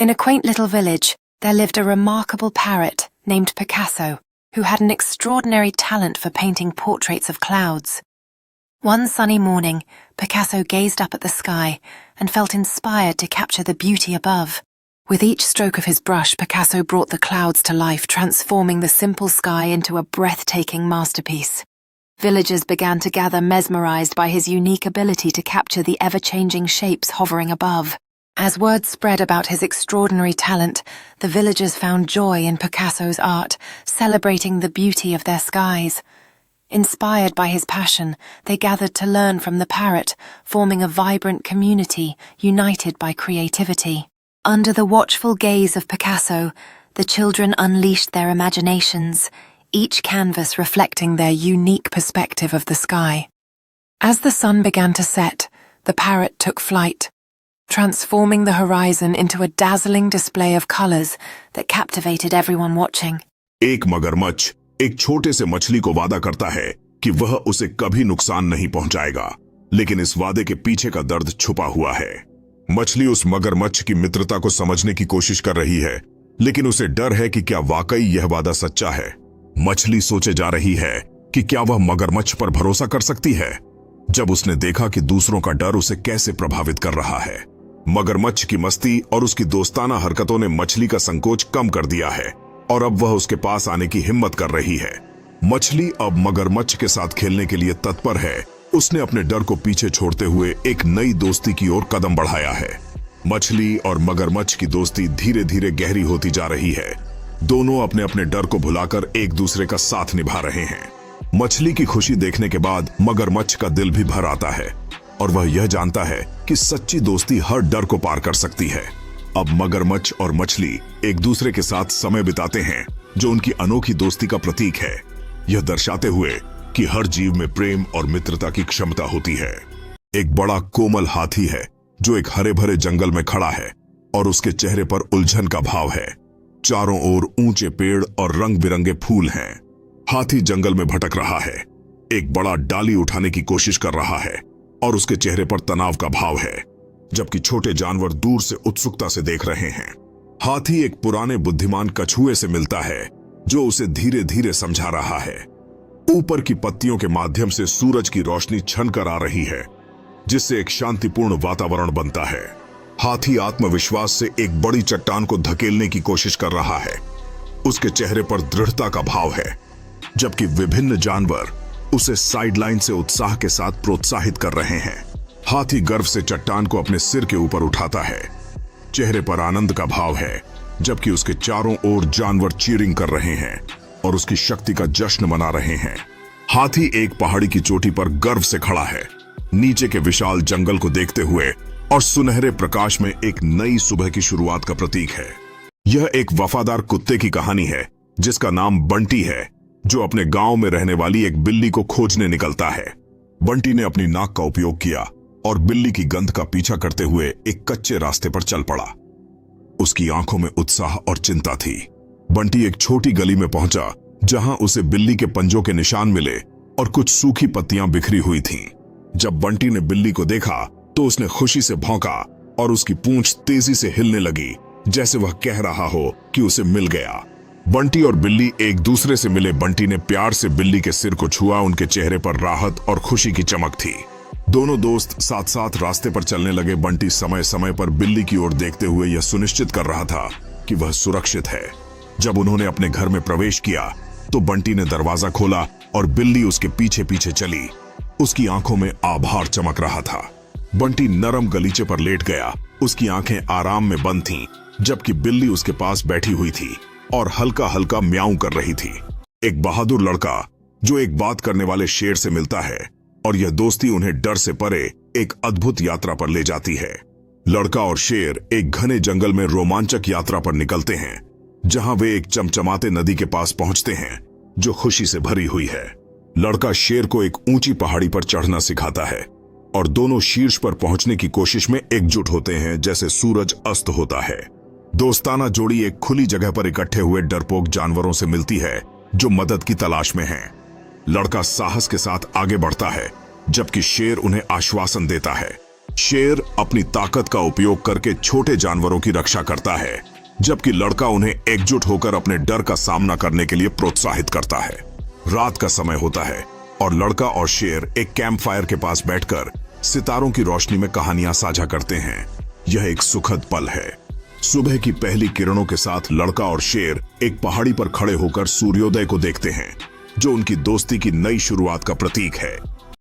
In a quaint little village, there lived a remarkable parrot named Picasso, who had an extraordinary talent for painting portraits of clouds. One sunny morning, Picasso gazed up at the sky and felt inspired to capture the beauty above. With each stroke of his brush, Picasso brought the clouds to life, transforming the simple sky into a breathtaking masterpiece. Villagers began to gather, mesmerized by his unique ability to capture the ever-changing shapes hovering above. As word spread about his extraordinary talent, the villagers found joy in Picasso's art, celebrating the beauty of their skies. Inspired by his passion, they gathered to learn from the parrot, forming a vibrant community united by creativity. Under the watchful gaze of Picasso, the children unleashed their imaginations, each canvas reflecting their unique perspective of the sky. As the sun began to set, the parrot took flight, transforming the horizon into a dazzling display of colors that captivated everyone watching. एक मगरमच्छ एक छोटे से मछली को वादा करता है कि वह उसे कभी नुकसान नहीं पहुंचाएगा, लेकिन इस वादे के पीछे का दर्द छुपा हुआ है। मछली उस मगरमच्छ की मित्रता को समझने की कोशिश कर रही है, लेकिन उसे डर है कि क्या वाकई यह वादा सच्चा है। मछली सोचे जा रही है कि क्या वह मगरमच्छ पर भरोसा कर सकती है, जब उसने देखा कि दूसरों का डर उसे कैसे प्रभावित कर रहा है। मगरमच्छ की मस्ती और उसकी दोस्ताना हरकतों ने मछली का संकोच कम कर दिया है और अब वह उसके पास आने की हिम्मत कर रही है। मछली अब मगरमच्छ के साथ खेलने के लिए तत्पर है। उसने अपने डर को पीछे छोड़ते हुए एक नई दोस्ती की ओर कदम बढ़ाया है। मछली और मगरमच्छ की दोस्ती धीरे धीरे गहरी होती जा रही है। दोनों अपने अपने डर को भुलाकर एक दूसरे का साथ निभा रहे हैं। मछली की खुशी देखने के बाद मगरमच्छ का दिल भी भर आता है और वह यह जानता है कि सच्ची दोस्ती हर डर को पार कर सकती है। अब मगरमच्छ और मछली एक दूसरे के साथ समय बिताते हैं, जो उनकी अनोखी दोस्ती का प्रतीक है, यह दर्शाते हुए कि हर जीव में प्रेम और मित्रता की क्षमता होती है। एक बड़ा कोमल हाथी है जो एक हरे भरे जंगल में खड़ा है और उसके चेहरे पर उलझन का भाव है। चारों ओर ऊंचे पेड़ और रंग बिरंगे फूल हैं। हाथी जंगल में भटक रहा है, एक बड़ा डाली उठाने की कोशिश कर रहा है और उसके चेहरे पर तनाव का भाव है, जबकि छोटे जानवर दूर से उत्सुकता से देख रहे हैं। हाथी एक पुराने बुद्धिमान कछुए से मिलता है जो उसे धीरे धीरे समझा रहा है। ऊपर की पत्तियों के माध्यम से सूरज की रोशनी छनकर आ रही है, जिससे एक शांतिपूर्ण वातावरण बनता है। हाथी आत्मविश्वास से एक बड़ी चट्टान को धकेलने की कोशिश कर रहा है। उसके चेहरे पर दृढ़ता का भाव है, जबकि विभिन्न जानवर उसे साइडलाइन से उत्साह के साथ प्रोत्साहित कर रहे हैं। हाथी गर्व से चट्टान को अपने सिर के ऊपर उठाता है। चेहरे पर आनंद का भाव है, जबकि उसके चारों ओर जानवर चीयरिंग कर रहे हैं और उसकी शक्ति का जश्न मना रहे हैं। हाथी एक पहाड़ी की चोटी पर गर्व से खड़ा है, नीचे के विशाल जंगल को देखते हुए, और सुनहरे प्रकाश में एक नई सुबह की शुरुआत का प्रतीक है। यह एक वफादार कुत्ते की कहानी है जिसका नाम बंटी है, जो अपने गांव में रहने वाली एक बिल्ली को खोजने निकलता है। बंटी ने अपनी नाक का उपयोग किया और बिल्ली की गंध का पीछा करते हुए एक कच्चे रास्ते पर चल पड़ा। उसकी आंखों में उत्साह और चिंता थी। बंटी एक छोटी गली में पहुंचा जहां उसे बिल्ली के पंजों के निशान मिले और कुछ सूखी पत्तियां बिखरी हुई थीं। जब बंटी ने बिल्ली को देखा तो उसने खुशी से भौंका और उसकी पूंछ तेजी से हिलने लगी, जैसे वह कह रहा हो कि उसे मिल गया। बंटी और बिल्ली एक दूसरे से मिले। बंटी ने प्यार से बिल्ली के सिर को छुआ। उनके चेहरे पर राहत और खुशी की चमक थी। दोनों दोस्त साथ साथ रास्ते पर चलने लगे। बंटी समय समय पर बिल्ली की ओर देखते हुए यह सुनिश्चित कर रहा था कि वह सुरक्षित है। जब उन्होंने अपने घर में प्रवेश किया तो बंटी ने दरवाजा खोला और बिल्ली उसके पीछे पीछे चली। उसकी आंखों में आभार चमक रहा था। बंटी नरम गलीचे पर लेट गया। उसकी आंखें आराम में बंद थीं, जबकि बिल्ली उसके पास बैठी हुई थी और हल्का हल्का म्याऊं कर रही थी। एक बहादुर लड़का जो एक बात करने वाले शेर से मिलता है, और यह दोस्ती उन्हें डर से परे एक अद्भुत यात्रा पर ले जाती है। लड़का और शेर एक घने जंगल में रोमांचक यात्रा पर निकलते हैं, जहां वे एक चमचमाते नदी के पास पहुंचते हैं जो खुशी से भरी हुई है। लड़का शेर को एक ऊंची पहाड़ी पर चढ़ना सिखाता है और दोनों शीर्ष पर पहुंचने की कोशिश में एकजुट होते हैं जैसे सूरज अस्त होता है। दोस्ताना जोड़ी एक खुली जगह पर इकट्ठे हुए डरपोक जानवरों से मिलती है जो मदद की तलाश में हैं। लड़का साहस के साथ आगे बढ़ता है, जबकि शेर उन्हें आश्वासन देता है शेर अपनी ताकत का उपयोग करके छोटे जानवरों की रक्षा करता है, जबकि लड़का उन्हें एकजुट होकर अपने डर का सामना करने के लिए प्रोत्साहित करता है। रात का समय होता है और लड़का और शेर एक कैंप फायर के पास बैठकर सितारों की रोशनी में कहानियां साझा करते हैं। यह एक सुखद पल है। सुबह की पहली किरणों के साथ लड़का और शेर एक पहाड़ी पर खड़े होकर सूर्योदय को देखते हैं, जो उनकी दोस्ती की नई शुरुआत का प्रतीक है।